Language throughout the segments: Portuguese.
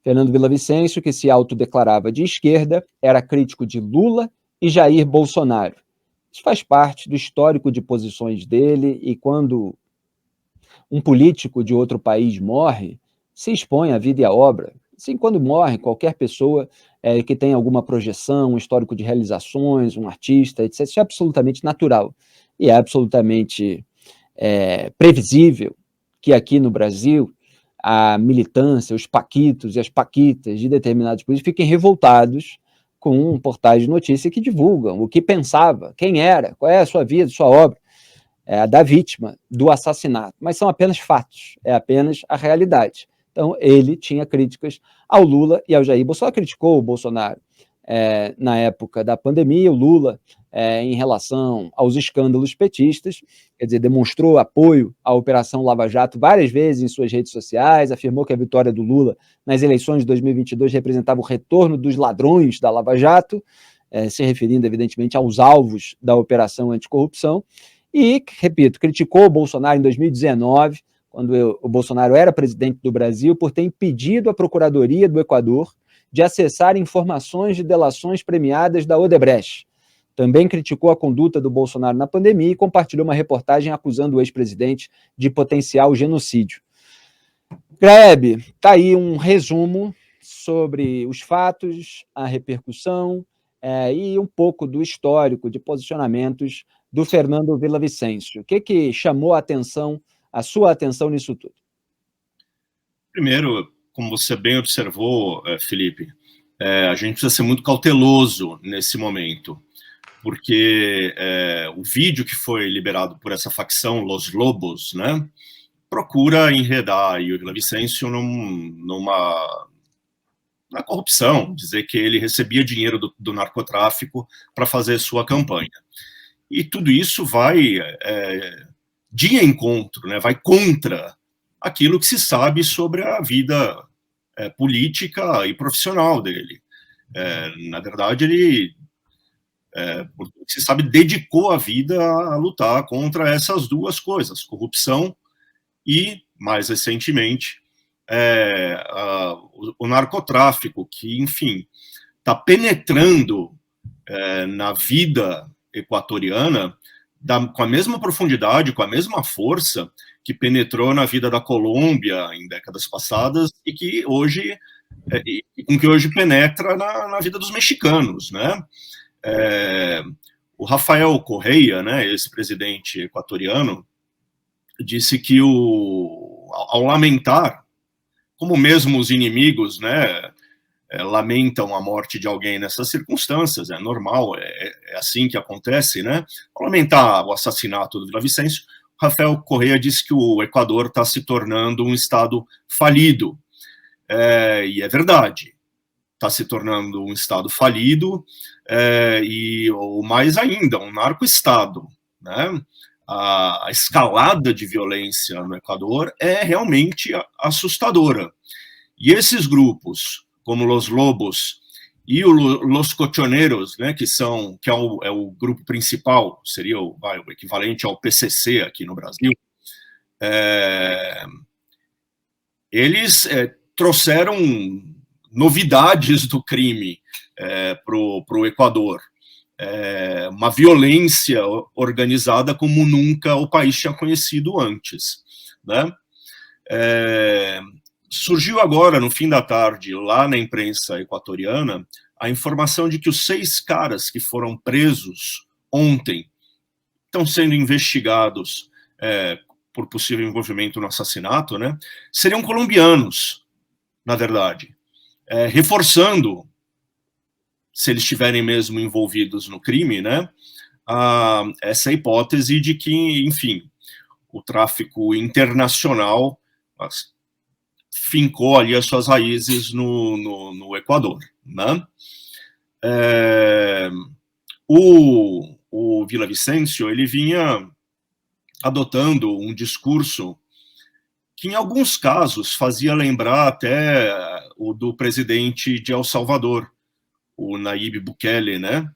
Fernando Villavicencio, que se autodeclarava de esquerda, era crítico de Lula e Jair Bolsonaro. Isso faz parte do histórico de posições dele, e quando um político de outro país morre, se expõe à vida e à obra. Assim, quando morre qualquer pessoa que tem alguma projeção, um histórico de realizações, um artista, etc., isso é absolutamente natural e é absolutamente previsível que aqui no Brasil a militância, os paquitos e as paquitas de determinados políticos fiquem revoltados com portais de notícia que divulgam o que pensava, quem era, qual é a sua vida, sua obra, da vítima do assassinato. Mas são apenas fatos, é apenas a realidade. Então, ele tinha críticas ao Lula e ao Jair. Bolsonaro criticou o Bolsonaro na época da pandemia, o Lula em relação aos escândalos petistas, quer dizer, demonstrou apoio à Operação Lava Jato várias vezes em suas redes sociais, afirmou que a vitória do Lula nas eleições de 2022 representava o retorno dos ladrões da Lava Jato, se referindo, evidentemente, aos alvos da Operação Anticorrupção, e, repito, criticou o Bolsonaro em 2019, quando o Bolsonaro era presidente do Brasil, por ter impedido a Procuradoria do Equador de acessar informações de delações premiadas da Odebrecht. Também criticou a conduta do Bolsonaro na pandemia e compartilhou uma reportagem acusando o ex-presidente de potencial genocídio. Graeb, está aí um resumo sobre os fatos, a repercussão e um pouco do histórico de posicionamentos do Fernando Villavicencio. O que chamou a sua atenção nisso tudo? Primeiro, como você bem observou, Felipe, a gente precisa ser muito cauteloso nesse momento, porque o vídeo que foi liberado por essa facção, Los Lobos, né, procura enredar o Villavicencio na corrupção, dizer que ele recebia dinheiro do narcotráfico para fazer sua campanha. E tudo isso vai de encontro, né, vai contra aquilo que se sabe sobre a vida política e profissional dele. Na verdade, ele, por que se sabe, dedicou a vida a lutar contra essas duas coisas, corrupção e, mais recentemente, o narcotráfico, que, enfim, está penetrando na vida equatoriana com a mesma profundidade, com a mesma força que penetrou na vida da Colômbia em décadas passadas e que hoje penetra na vida dos mexicanos, né? O Rafael Correa, né, ex-presidente equatoriano, disse que ao lamentar, como mesmo os inimigos, né, lamentam a morte de alguém nessas circunstâncias, é normal, é assim que acontece, né? Ao lamentar o assassinato do Villavicencio, Rafael Correa disse que o Equador está se tornando um estado falido. E é verdade, está se tornando um estado falido, ou mais ainda, um narco-estado, né? A escalada de violência no Equador é realmente assustadora. E esses grupos, como Los Lobos e Los Cochoneros, né, que é o grupo principal, seria o equivalente ao PCC aqui no Brasil, eles trouxeram novidades do crime para o Equador. Uma violência organizada como nunca o país tinha conhecido antes, né? Surgiu agora, no fim da tarde, lá na imprensa equatoriana, a informação de que os 6 caras que foram presos ontem estão sendo investigados por possível envolvimento no assassinato, né? Seriam colombianos, na verdade, reforçando, se eles estiverem mesmo envolvidos no crime, né, essa hipótese de que, enfim, o tráfico internacional fincou ali as suas raízes no Equador, né? O Villavicencio, ele vinha adotando um discurso que, em alguns casos, fazia lembrar até o do presidente de El Salvador, o Nayib Bukele, né?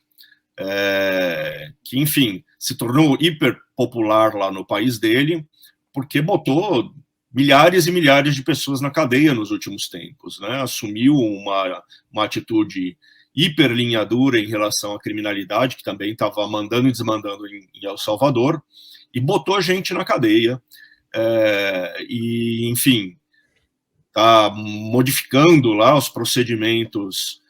Que, enfim, se tornou hiper popular lá no país dele, porque botou milhares e milhares de pessoas na cadeia nos últimos tempos, né? Assumiu uma atitude hiper linha dura em relação à criminalidade, que também estava mandando e desmandando em El Salvador, e botou gente na cadeia, e, enfim, está modificando lá os procedimentos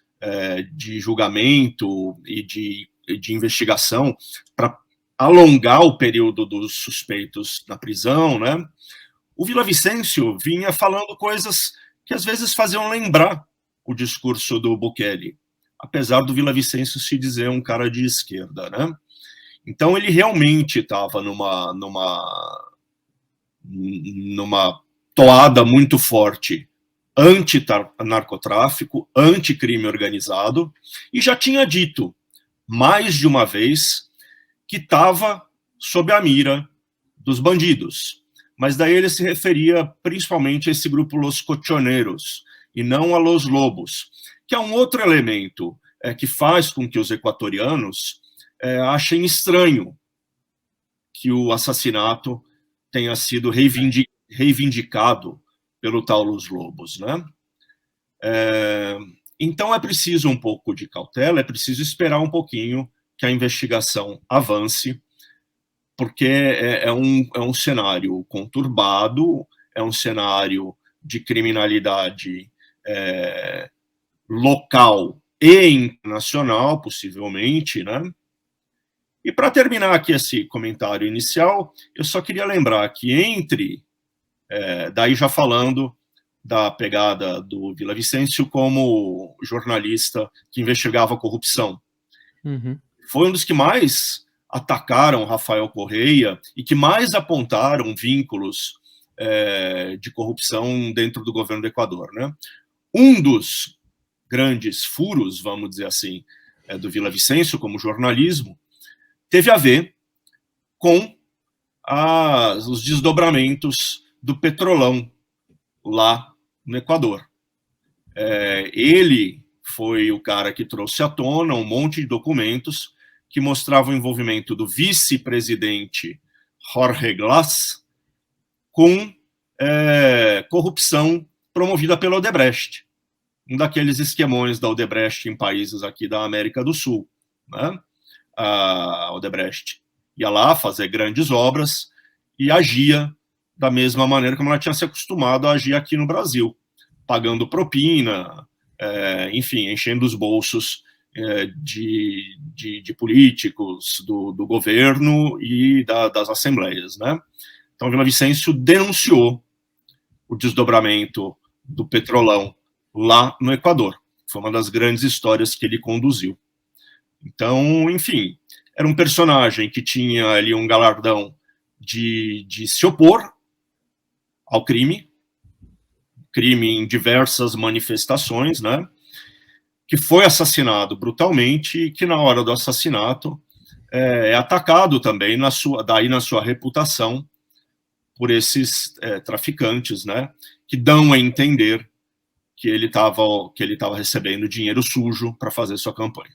de julgamento e de investigação para alongar o período dos suspeitos na prisão, né? O Villavicencio vinha falando coisas que às vezes faziam lembrar o discurso do Bukele, apesar do Villavicencio se dizer um cara de esquerda, né? Então ele realmente estava numa toada muito forte anti-narcotráfico, anti-crime organizado, e já tinha dito mais de uma vez que estava sob a mira dos bandidos. Mas daí ele se referia principalmente a esse grupo Los Cochoneros, e não a Los Lobos, que é um outro elemento que faz com que os equatorianos achem estranho que o assassinato tenha sido reivindicado pelo tal Los Lobos, né? Então é preciso um pouco de cautela, é preciso esperar um pouquinho que a investigação avance, porque é um cenário conturbado, é um cenário de criminalidade local e internacional, possivelmente, né? E para terminar aqui esse comentário inicial, eu só queria lembrar que daí já falando da pegada do Villavicencio como jornalista que investigava a corrupção. Uhum. Foi um dos que mais atacaram Rafael Correia e que mais apontaram vínculos de corrupção dentro do governo do Equador, né? Um dos grandes furos, vamos dizer assim, do Villavicencio como jornalismo, teve a ver com os desdobramentos do Petrolão lá no Equador. Ele foi o cara que trouxe à tona um monte de documentos que mostravam o envolvimento do vice-presidente Jorge Glass com corrupção promovida pela Odebrecht, um daqueles esquemões da Odebrecht em países aqui da América do Sul, né? A Odebrecht ia lá fazer grandes obras e agia da mesma maneira como ela tinha se acostumado a agir aqui no Brasil, pagando propina, enfim, enchendo os bolsos de políticos, do governo e das assembleias, né? Então, Villavicencio denunciou o desdobramento do Petrolão lá no Equador. Foi uma das grandes histórias que ele conduziu. Então, enfim, era um personagem que tinha ali um galardão de se opor ao crime em diversas manifestações, né? Que foi assassinado brutalmente e que na hora do assassinato é atacado também na sua reputação por esses traficantes, né? Que dão a entender que ele estava recebendo dinheiro sujo para fazer sua campanha.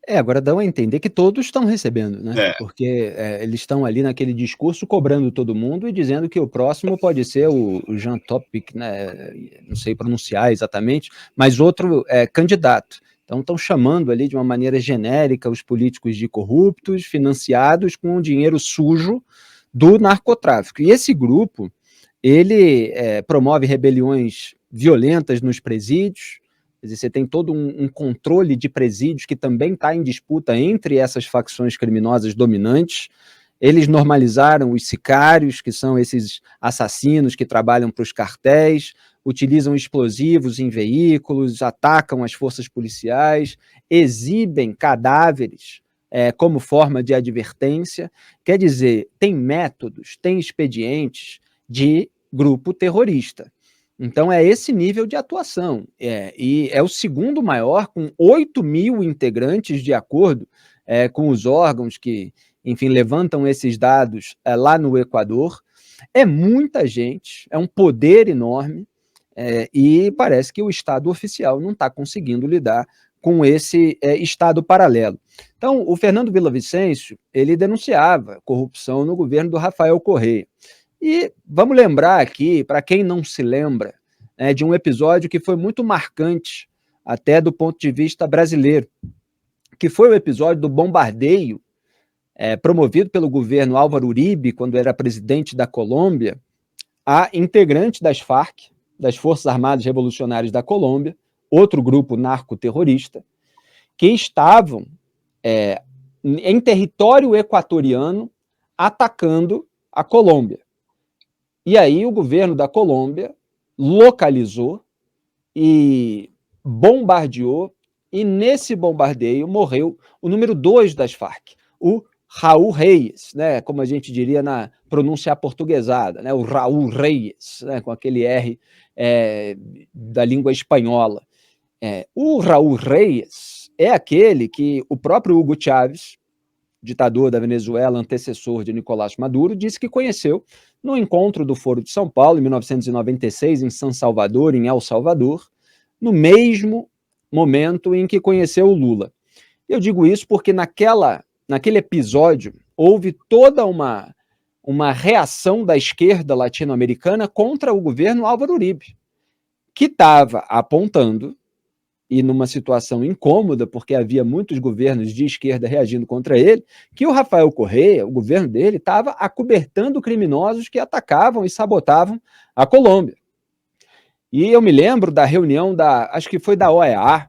Agora dão a entender que todos estão recebendo, né? Porque eles estão ali naquele discurso cobrando todo mundo e dizendo que o próximo pode ser o Jean Topic, né? Não sei pronunciar exatamente, mas outro candidato. Então estão chamando ali de uma maneira genérica os políticos de corruptos, financiados com o dinheiro sujo do narcotráfico. E esse grupo, ele promove rebeliões violentas nos presídios. Quer dizer, você tem todo um controle de presídios que também está em disputa entre essas facções criminosas dominantes. Eles normalizaram os sicários, que são esses assassinos que trabalham para os cartéis, utilizam explosivos em veículos, atacam as forças policiais, exibem cadáveres como forma de advertência. Quer dizer, tem métodos, tem expedientes de grupo terrorista. Então é esse nível de atuação, e é o segundo maior, com 8.000 integrantes, de acordo com os órgãos que, enfim, levantam esses dados lá no Equador. É muita gente, é um poder enorme, e parece que o Estado oficial não está conseguindo lidar com esse Estado paralelo. Então, o Fernando Villavicencio, ele denunciava corrupção no governo do Rafael Correia. E vamos lembrar aqui, para quem não se lembra, né, de um episódio que foi muito marcante, até do ponto de vista brasileiro, que foi o episódio do bombardeio promovido pelo governo Álvaro Uribe, quando era presidente da Colômbia, a integrante das Farc, das Forças Armadas Revolucionárias da Colômbia, outro grupo narcoterrorista, que estavam em território equatoriano atacando a Colômbia. E aí o governo da Colômbia localizou e bombardeou, e nesse bombardeio morreu o número 2 das Farc, o Raul Reyes, né, como a gente diria na pronúncia aportuguesada, né, o Raul Reyes, né, com aquele R da língua espanhola. O Raul Reyes é aquele que o próprio Hugo Chávez, ditador da Venezuela, antecessor de Nicolás Maduro, disse que conheceu no encontro do Foro de São Paulo, em 1996, em San Salvador, em El Salvador, no mesmo momento em que conheceu o Lula. Eu digo isso porque naquele episódio houve toda uma reação da esquerda latino-americana contra o governo Álvaro Uribe, que estava apontando, e numa situação incômoda, porque havia muitos governos de esquerda reagindo contra ele, que o Rafael Correa, o governo dele, estava acobertando criminosos que atacavam e sabotavam a Colômbia. E eu me lembro da reunião acho que foi da OEA,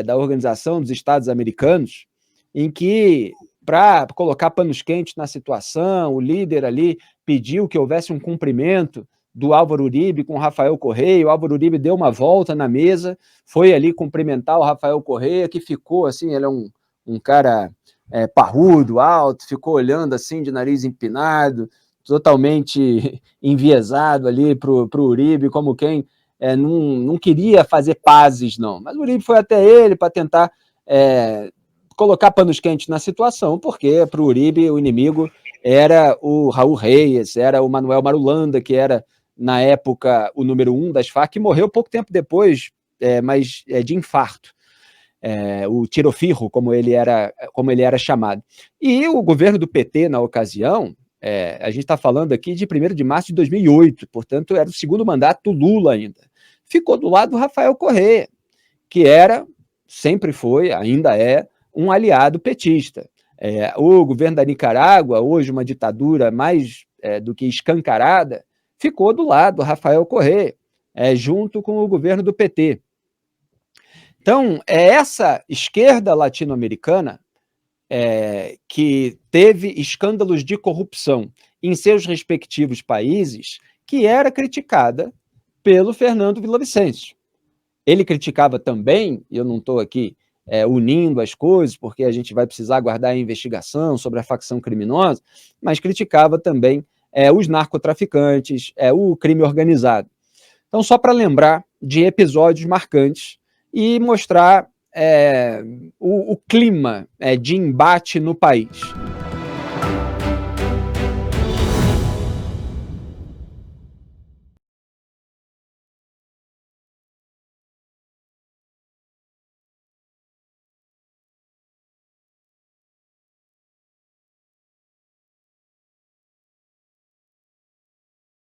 da Organização dos Estados Americanos, em que, para colocar panos quentes na situação, o líder ali pediu que houvesse um cumprimento do Álvaro Uribe com o Rafael Correa. O Álvaro Uribe deu uma volta na mesa, foi ali cumprimentar o Rafael Correa, que ficou assim, ele é um cara parrudo, alto, ficou olhando assim de nariz empinado, totalmente enviesado ali para o Uribe, como quem não queria fazer pazes, não. Mas o Uribe foi até ele para tentar colocar panos quentes na situação, porque para o Uribe o inimigo era o Raul Reyes, era o Manuel Marulanda, que era, na época, o número 1 das Farc, que morreu pouco tempo depois, mas de infarto. O Tirofirro, como ele era chamado. E o governo do PT, na ocasião, a gente está falando aqui de 1º de março de 2008, portanto, era o segundo mandato do Lula ainda. Ficou do lado do Rafael Correa, que sempre foi, ainda é, um aliado petista. O governo da Nicarágua, hoje uma ditadura mais do que escancarada, ficou do lado do Rafael Correa, junto com o governo do PT. Então, essa esquerda latino-americana que teve escândalos de corrupção em seus respectivos países, que era criticada pelo Fernando Villavicencio. Ele criticava também, e eu não estou aqui unindo as coisas, porque a gente vai precisar aguardar a investigação sobre a facção criminosa, mas criticava também os narcotraficantes, o crime organizado. Então, só para lembrar de episódios marcantes e mostrar o clima de embate no país.